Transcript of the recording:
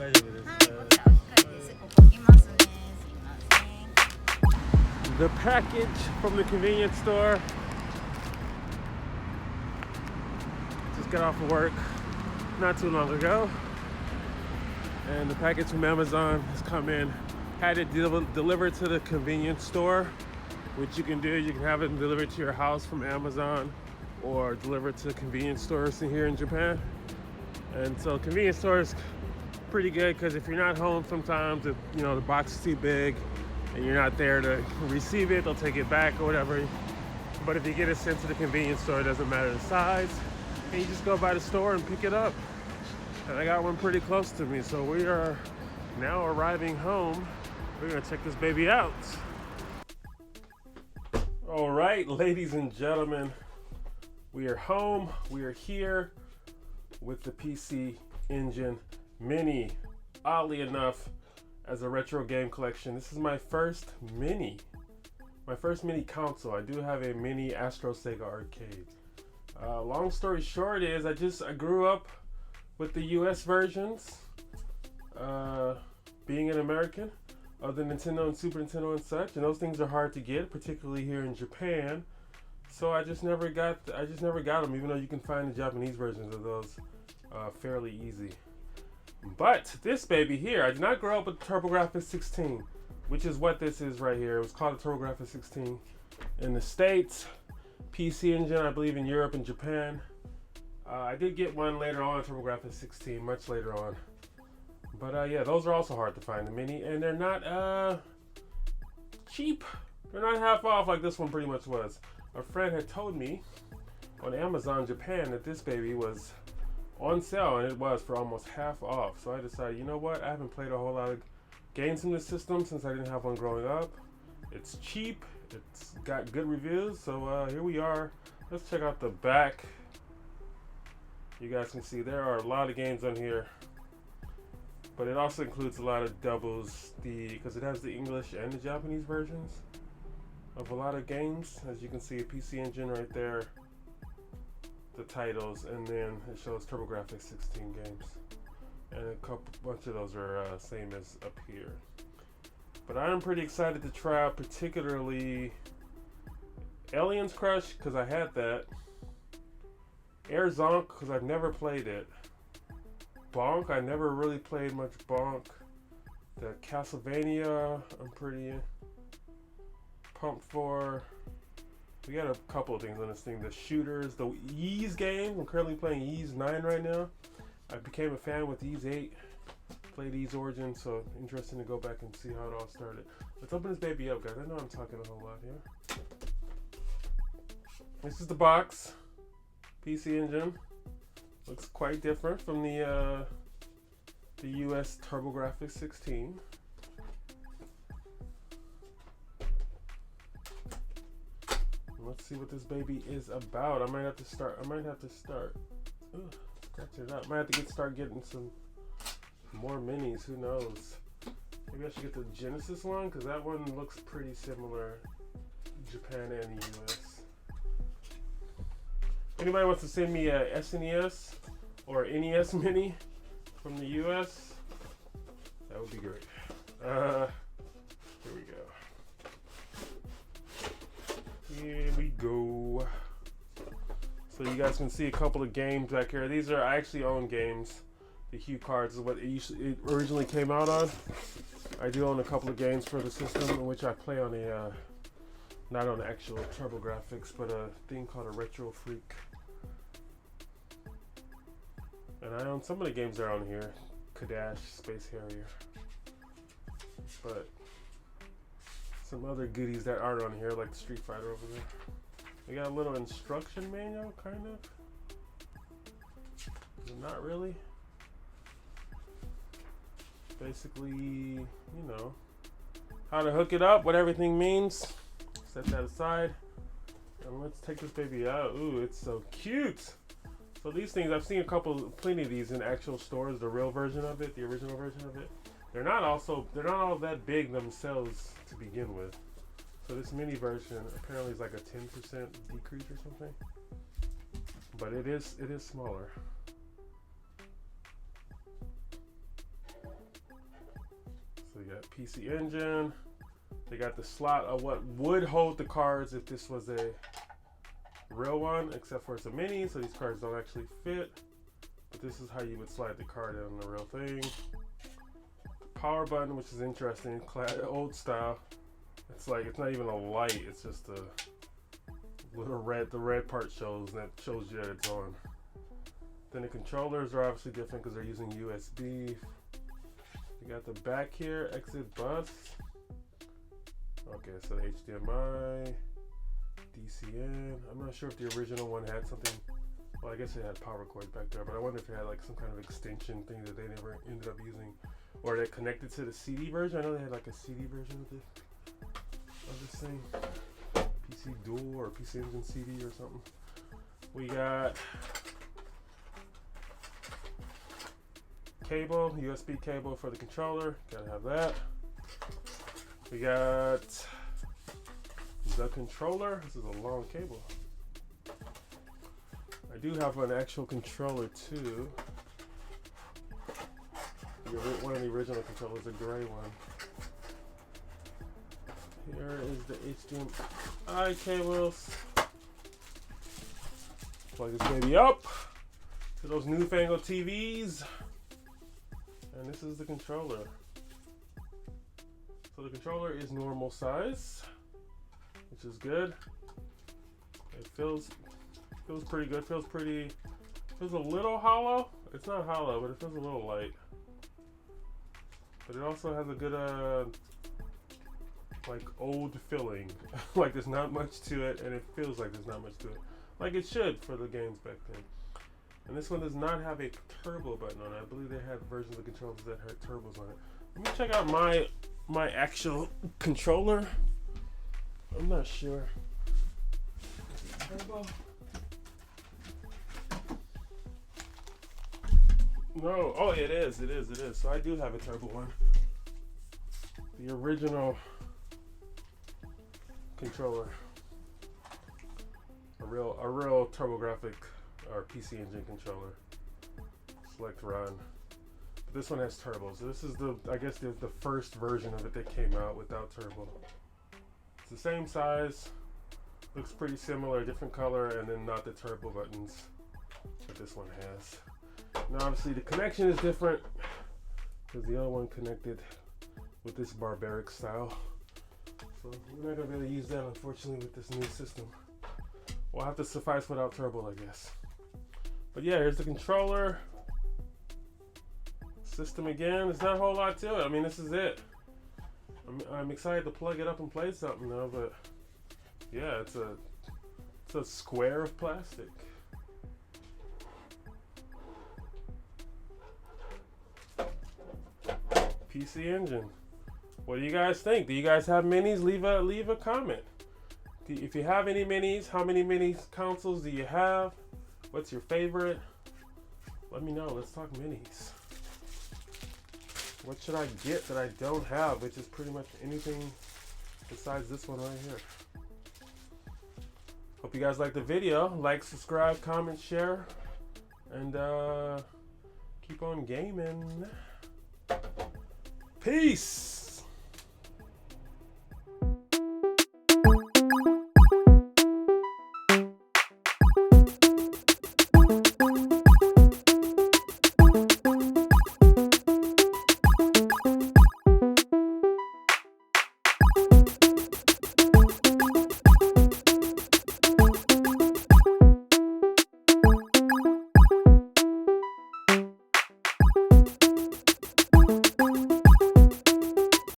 大丈夫です。はい、こちらお控えです。ここ来ますね。すいません。 The package from the convenience store. Just got off of work not too long ago, and the package from Amazon has come in. Had it delivered to the convenience store, which you can do. You can have it delivered to your house from Amazon, or delivered to convenience stores here in Japan. And so convenience stores pretty good because if you're not home sometimes, if you know the box is too big and you're not there to receive it, they'll take it back or whatever. But if you get it sent to the convenience store, it doesn't matter the size, and you just go by the store and pick it up. And I got one pretty close to me, so we are now arriving home. We're gonna check this baby out. All right, ladies and gentlemen, we are home. We are here with the PC Engine Mini. Oddly enough, as a retro game collection, this is my first mini console. I do have a mini Astro Sega arcade. Long story short is I grew up with the US versions, being an American of the Nintendo and Super Nintendo and such, and those things are hard to get, particularly here in Japan. So I just never got them, even though you can find the Japanese versions of those fairly easy. But this baby here, I did not grow up with TurboGrafx 16, which is what this is right here. It was called a TurboGrafx 16 in the States. PC Engine, I believe, in Europe and Japan. I did get one later on, TurboGrafx 16, much later on. But yeah, those are also hard to find, the mini, and they're not cheap. They're not half off like this one pretty much was. A friend had told me on Amazon Japan that this baby was on sale, and it was for almost half off. So I decided, you know what, I haven't played a whole lot of games in this system since I didn't have one growing up. It's cheap, it's got good reviews, so here we are. Let's check out the back. You guys can see there are a lot of games on here, but it also includes a lot of doubles, because it has the English and the Japanese versions of a lot of games. As you can see, a PC Engine right there, the titles, and then it shows TurboGrafx 16 games, and a bunch of those are same as up here. But I'm pretty excited to try out particularly Aliens Crush, because I had that, Air Zonk, because I've never played it, Bonk, I never really played much Bonk, the Castlevania I'm pretty pumped for. We got a couple of things on this thing. The shooters, the Ys game. I'm currently playing Ys 9 right now. I became a fan with Ys 8. Played Ys Origin, so interesting to go back and see how it all started. Let's open this baby up, guys. I know I'm talking a whole lot here. This is the box. PC Engine. Looks quite different from the US TurboGrafx 16. Let's see what this baby is about. I might have to start. Ugh, scratching it up. I might have to start getting some more minis. Who knows? Maybe I should get the Genesis one, because that one looks pretty similar, Japan and the US. Anybody wants to send me a SNES or NES mini from the US? That would be great. Here we go. Here we go. So you guys can see a couple of games back here. These are, I actually own games. The Hue cards is what it originally came out on. I do own a couple of games for the system, in which I play on a, not on actual TurboGrafx, but a thing called a Retro Freak. And I own some of the games that are on here. Kadash, Space Harrier. But some other goodies that aren't on here, like Street Fighter over there. We got a little instruction manual, kind of. Not really. Basically, you know, how to hook it up, what everything means. Set that aside. And let's take this baby out. Ooh, it's so cute. So these things, I've seen plenty of these in actual stores, the real version of it, the original version of it. They're not all that big themselves to begin with. So this mini version apparently is like a 10% decrease or something. But it is smaller. got PC Engine. They got the slot of what would hold the cards if this was a real one, except for it's a mini, so these cards don't actually fit. But this is how you would slide the card in the real thing. Power button, which is interesting, old style. It's like, it's not even a light, it's just a little red, the red part shows you that it's on. Then the controllers are obviously different because they're using USB. You got the back here, exit bus. Okay, so the HDMI, DCN. I'm not sure if the original one had something. Well, I guess it had power cords back there, but I wonder if it had like some kind of extension thing that they never ended up using, or they connected to the CD version. I know they had like a CD version of this thing, PC Dual or PC Engine CD or something. We got cable, USB cable for the controller. Gotta have that. We got the controller. This is a long cable. I do have an actual controller too. One of the original controllers, a gray one. Here is the HDMI cables. Plug this baby up to those newfangled TVs. And this is the controller. So the controller is normal size, which is good. It feels pretty good. Feels a little hollow. It's not hollow, but it feels a little light. But it also has a good like old feeling. Like there's not much to it, and it feels like there's not much to it. Like it should for the games back then. And this one does not have a turbo button on it. I believe they had versions of controllers that had turbos on it. Let me check out my actual controller. I'm not sure. Turbo? No. Oh, it is. So I do have a turbo one. The original controller. A real TurboGrafx or PC Engine controller. Select run. But this one has turbo. So this is I guess the first version of it that came out without turbo. It's the same size. Looks pretty similar, different color, and then not the turbo buttons that this one has. Now obviously the connection is different because the other one connected with this barbaric style. So we're not gonna be able to use that unfortunately with this new system. We'll have to suffice without turbo, I guess. But yeah, here's the controller. System again. There's not a whole lot to it. I mean, this is it. I'm excited to plug it up and play something though, but yeah, it's a square of plastic. PC Engine. What do you guys think? Do you guys have minis? Leave a comment. If you have any minis, how many mini consoles do you have? What's your favorite? Let me know. Let's talk minis. What should I get that I don't have, which is pretty much anything besides this one right here. Hope you guys liked the video. Like, subscribe, comment, share, and keep on gaming. Peace!